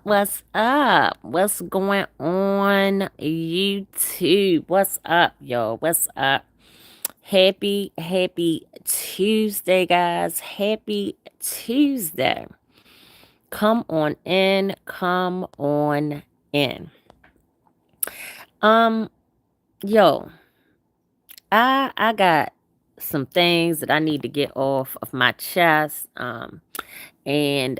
What's up? What's going on, YouTube? What's up, yo? What's up? Happy Tuesday, guys. Happy Tuesday. Come on in. Come on in. Um, yo, I got some things that I need to get off of my chest. And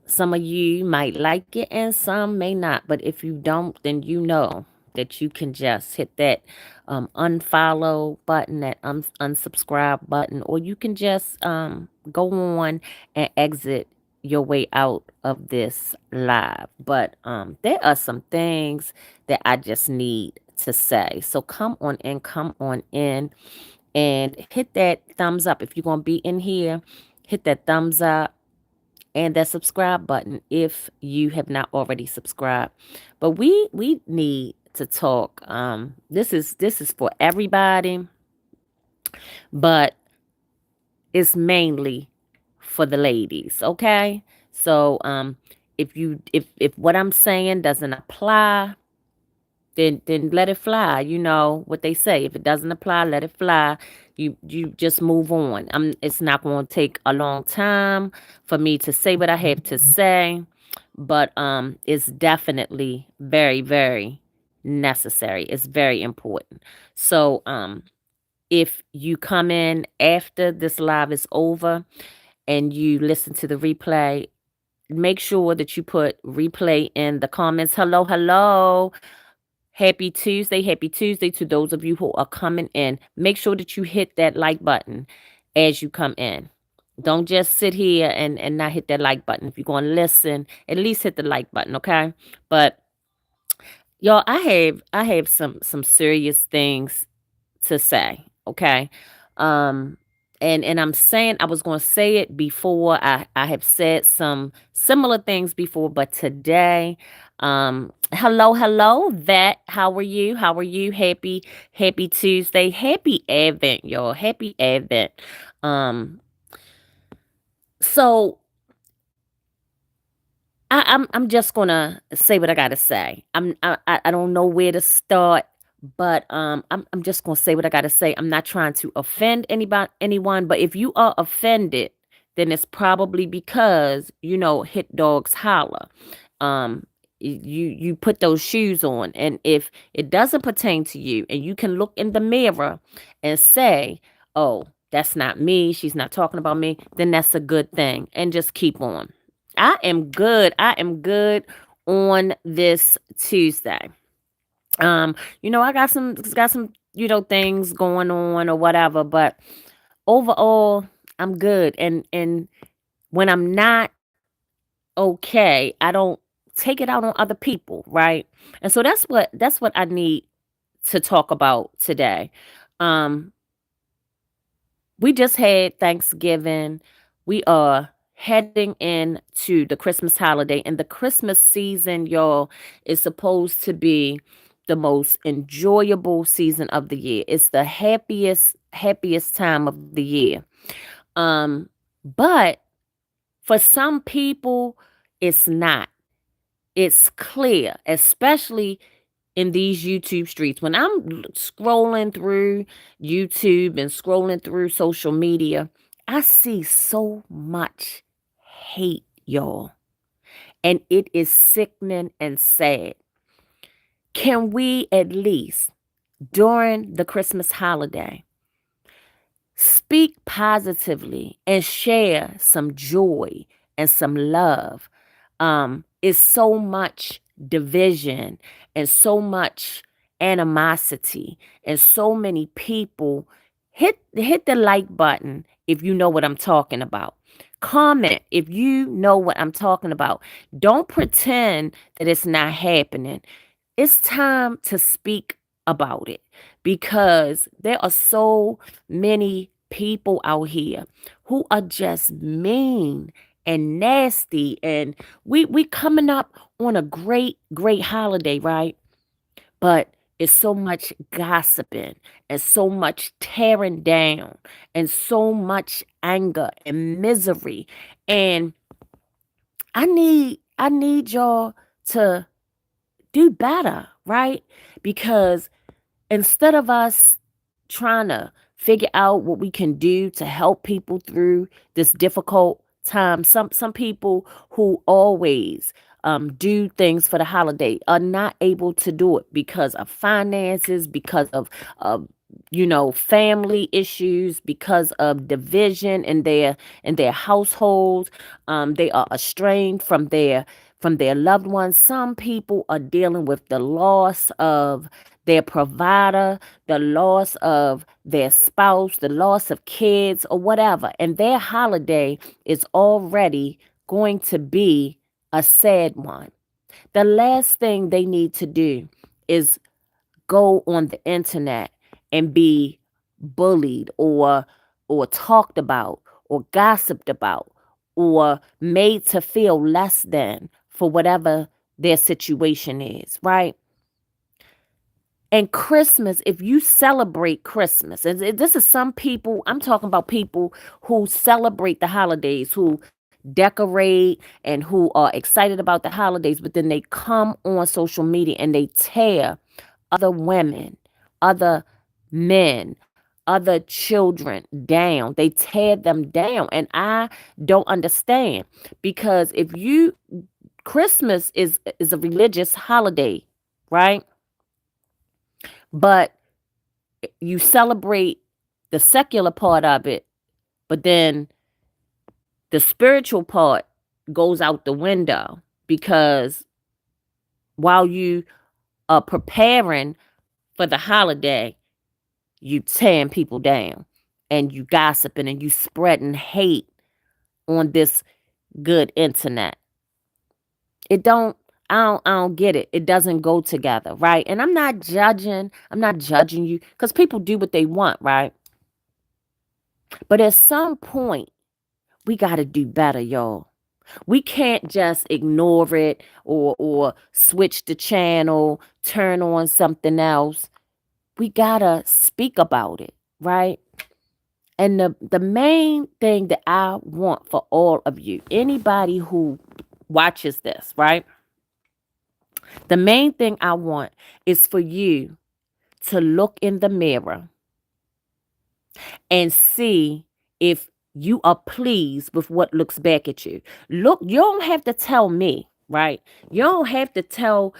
some of you might like it and some may not, but if you don't, then you know that you can just hit that unfollow button, that unsubscribe button, or you can just go on and exit your way out of this live. But there are some things that I just need to say, so come on in and hit that thumbs up. If you're going to be in here, hit that thumbs up and that subscribe button if you have not already subscribed. But we need to talk. This is for everybody, but it's mainly for the ladies, okay? So if what I'm saying doesn't apply, then let it fly. You know what they say. If it doesn't apply, let it fly. You just move on. It's not going to take a long time for me to say what I have to say, but it's definitely very necessary. It's very important. So if you come in after this live is over and you listen to the replay, make sure that you put replay in the comments. Hello. Happy Tuesday to those of you who are coming in. Make sure that you hit that like button as you come in. Don't just sit here and not hit that like button. If you're going to listen, at least hit the like button, okay? But y'all, I have some serious things to say, okay? Um and I'm saying I was going to say it before. I have said some similar things before, but today hello vet, how are you? How are you? Happy Tuesday. Happy Advent, y'all. Happy Advent. Um so I'm just gonna say what I gotta say. I don't know where to start, but I'm just gonna say what I gotta say. I'm not trying to offend anyone, but if you are offended, then it's probably because hit dogs holler. Um, you put those shoes on, and if it doesn't pertain to you, and you can look in the mirror and say, "Oh, that's not me. She's not talking about me," then that's a good thing, and just keep on. I am good. I am good on this Tuesday. I got some things going on or whatever, but overall, I'm good. And when I'm not okay, I don't take it out on other people, right? And so that's what I need to talk about today. Um we just had Thanksgiving. We are heading into the Christmas holiday, and the Christmas season, y'all, is supposed to be the most enjoyable season of the year. It's the happiest time of the year. Um, but for some people, it's not. It's clear, especially in these YouTube streets. When I'm scrolling through YouTube and scrolling through social media, I see so much hate, y'all. And it is sickening and sad. Can we at least, during the Christmas holiday, speak positively and share some joy and some love? Is so much division and so much animosity and so many people. Hit the like button if you know what I'm talking about. Comment if you know what I'm talking about. Don't pretend that it's not happening. It's time to speak about it because there are so many people out here who are just mean and nasty, and we coming up on a great holiday, right? But it's so much gossiping and so much tearing down and so much anger and misery. And I need y'all to do better, right? Because instead of us trying to figure out what we can do to help people through this difficult time, some people who always do things for the holiday are not able to do it because of finances, because of family issues, because of division in their households. They are estranged from their loved ones. Some people are dealing with the loss of their provider, the loss of their spouse, the loss of kids, or whatever. And their holiday is already going to be a sad one. The last thing they need to do is go on the internet and be bullied or talked about or gossiped about or made to feel less than for whatever their situation is, right? And Christmas, if you celebrate Christmas, and this is some people, I'm talking about people who celebrate the holidays, who decorate and who are excited about the holidays, but then they come on social media and they tear other women, other men, other children down. They tear them down. And I don't understand, because Christmas is a religious holiday, right? But you celebrate the secular part of it, but then the spiritual part goes out the window, because while you are preparing for the holiday, you tearing people down and you gossiping and you spreading hate on this good internet. I don't get it. It doesn't go together, right? And I'm not judging you, because people do what they want, right? But at some point, we got to do better, y'all. We can't just ignore it or switch the channel, turn on something else. We got to speak about it, right? And the main thing that I want for all of you, anybody who watches this, right? The main thing I want is for you to look in the mirror and see if you are pleased with what looks back at you. Look, you don't have to tell me, right? You don't have to tell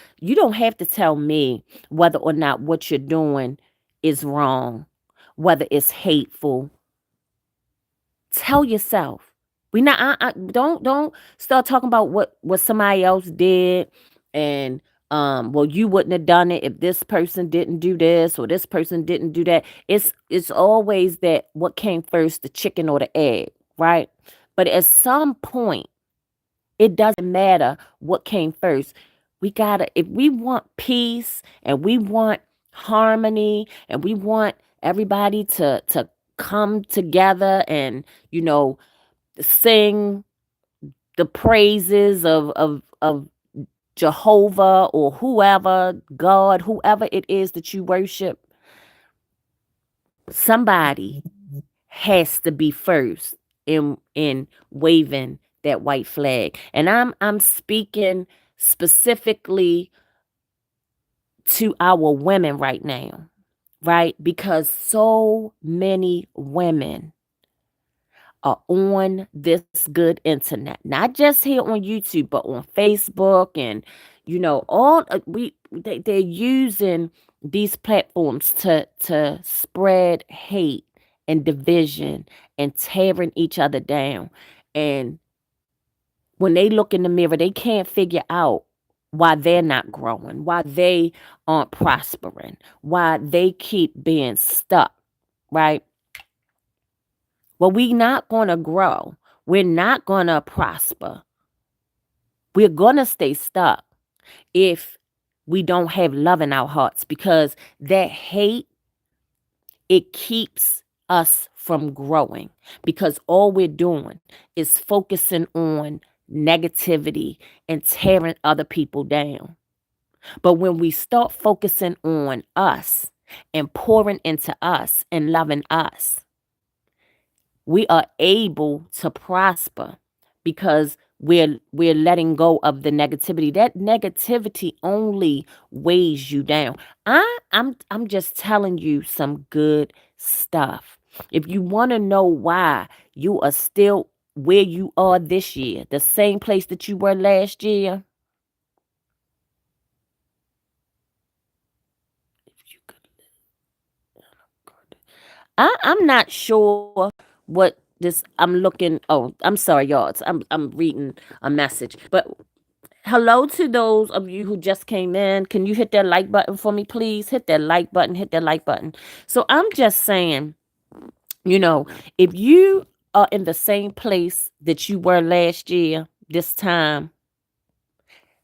me whether or not what you're doing is wrong, whether it's hateful. Tell yourself. We not don't start talking about what somebody else did, and well, you wouldn't have done it if this person didn't do this or this person didn't do that. It's always that what came first, the chicken or the egg, right? But at some point, it doesn't matter what came first. If we want peace and we want harmony and we want everybody to come together and, sing the praises of Jehovah or whoever, God, whoever it is that you worship, somebody has to be first in waving that white flag. And I'm speaking specifically to our women right now, right? Because so many women are on this good internet, not just here on YouTube, but on Facebook, and all they're using these platforms to spread hate and division and tearing each other down. And when they look in the mirror, they can't figure out why they're not growing, why they aren't prospering, why they keep being stuck, right? Well, we're not going to grow. We're not going to prosper. We're going to stay stuck if we don't have love in our hearts, because that hate, it keeps us from growing, because all we're doing is focusing on negativity and tearing other people down. But when we start focusing on us and pouring into us and loving us, we are able to prosper, because we're letting go of the negativity. That negativity only weighs you down. I'm just telling you some good stuff. If you want to know why you are still where you are this year, the same place that you were last year, if you could, I'm not sure what this. I'm looking. Oh, I'm sorry, y'all. I'm reading a message, but hello to those of you who just came in. Can you hit that like button for me, please? Hit that like button. Hit that like button. So I'm just saying, you know, if you are in the same place that you were last year, this time,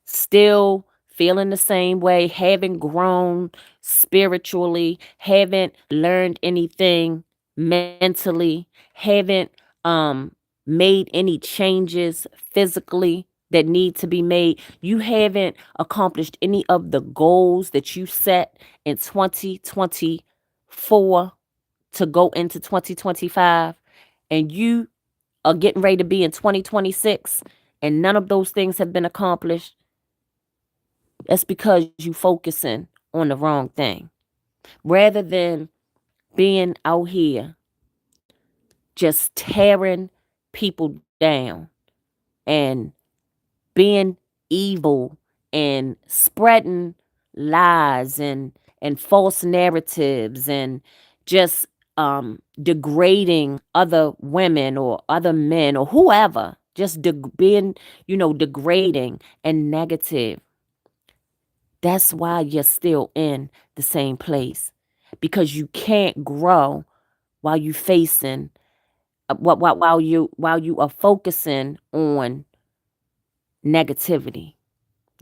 still feeling the same way, haven't grown spiritually, haven't learned anything mentally, haven't made any changes physically that need to be made, you haven't accomplished any of the goals that you set in 2024 to go into 2025, and you are getting ready to be in 2026 and none of those things have been accomplished, that's because you focusing on the wrong thing. Rather than being out here just tearing people down and being evil and spreading lies and false narratives and just degrading other women or other men or whoever, just being, degrading and negative. That's why you're still in the same place, because you can't grow while you facing while you are focusing on negativity.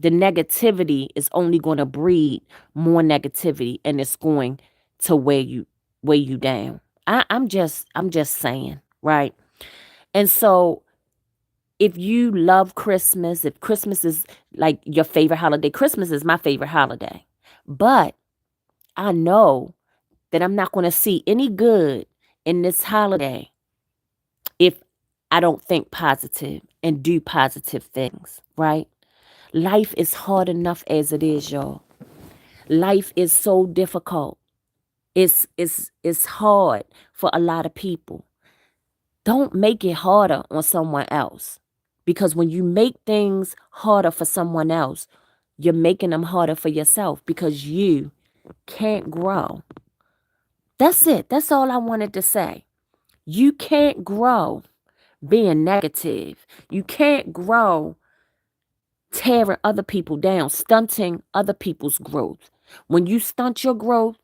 The negativity is only going to breed more negativity, and it's going to weigh you down. I'm just saying, right? And so if you love Christmas, if Christmas is like your favorite holiday, Christmas is my favorite holiday. But I know that I'm not going to see any good in this holiday if I don't think positive and do positive things, right? Life is hard enough as it is, y'all. Life is so difficult. It's hard for a lot of people. Don't make it harder on someone else. Because when you make things harder for someone else, you're making them harder for yourself because you can't grow. That's it. That's all I wanted to say. You can't grow being negative. You can't grow tearing other people down, stunting other people's growth. When you stunt your growth,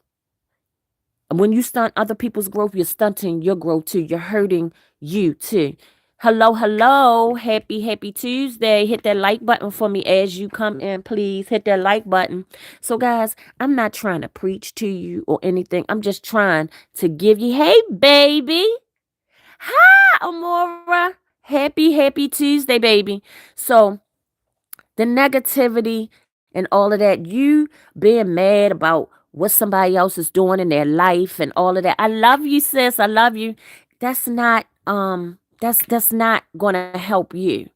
when you stunt other people's growth, you're stunting your growth too. You're hurting you too. Hello, hello. Happy Tuesday. Hit that like button for me as you come in, please. Hit that like button. So, guys, I'm not trying to preach to you or anything. I'm just trying to give you, hey, baby. Hi, Amora. Happy Tuesday, baby. So, the negativity and all of that, you being mad about what somebody else is doing in their life and all of that. I love you, sis. I love you. That's not gonna help you.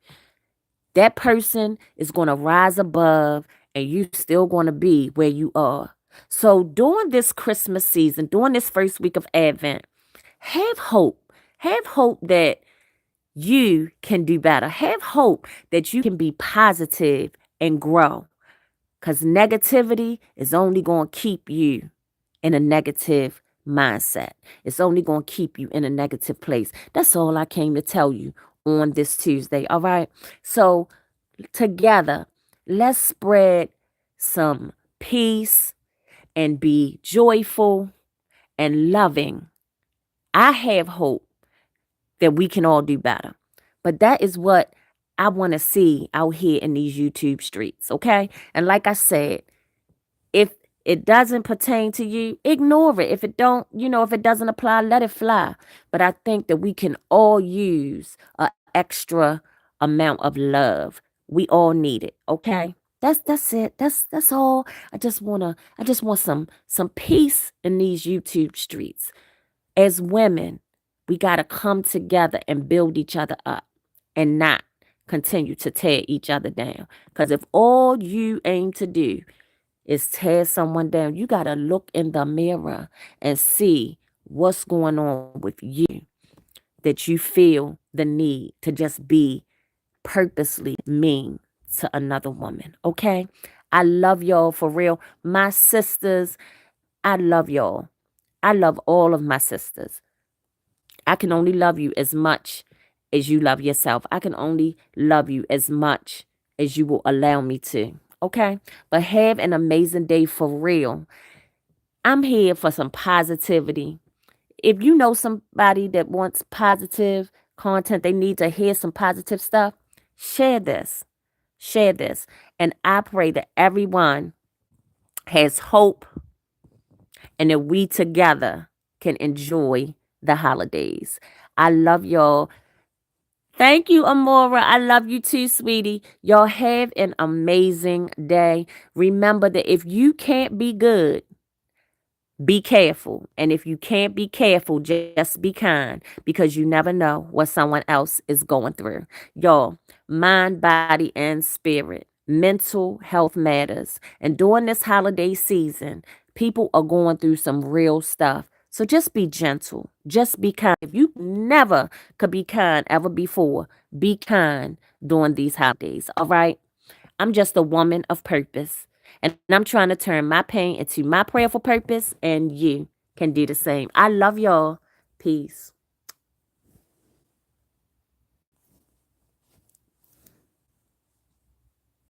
That person is gonna rise above and you still gonna be where you are. So during this Christmas season, during this first week of Advent, have hope. Have hope that you can do better. Have hope that you can be positive and grow. Because negativity is only going to keep you in a negative mindset. It's only going to keep you in a negative place. That's all I came to tell you on this Tuesday. All right. So, together, let's spread some peace and be joyful and loving. I have hope that we can all do better. But that is what I want to see out here in these YouTube streets, okay? And like I said, if it doesn't pertain to you, ignore it. If it doesn't apply, let it fly. But I think that we can all use an extra amount of love. We all need it, okay? That's it. That's all. I just want some peace in these YouTube streets. As women, we got to come together and build each other up and not continue to tear each other down. Because if all you aim to do is tear someone down, you got to look in the mirror and see what's going on with you, that you feel the need to just be purposely mean to another woman. Okay? I love y'all for real. My sisters, I love y'all. I love all of my sisters. I can only love you as much as you love yourself. I can only love you as much as you will allow me to. Okay? But have an amazing day for real. I'm here for some positivity. If you know somebody that wants positive content, they need to hear some positive stuff, share this. Share this. And I pray that everyone has hope and that we together can enjoy the holidays. I love y'all. Thank you, Amora. I love you too, sweetie. Y'all have an amazing day. Remember that if you can't be good, be careful. And if you can't be careful, just be kind, because you never know what someone else is going through. Y'all, mind, body, and spirit. Mental health matters. And during this holiday season, people are going through some real stuff. So just be gentle. Just be kind. If you never could be kind ever before, be kind during these holidays. All right? I'm just a woman of purpose. And I'm trying to turn my pain into my prayerful purpose, and you can do the same. I love y'all. Peace.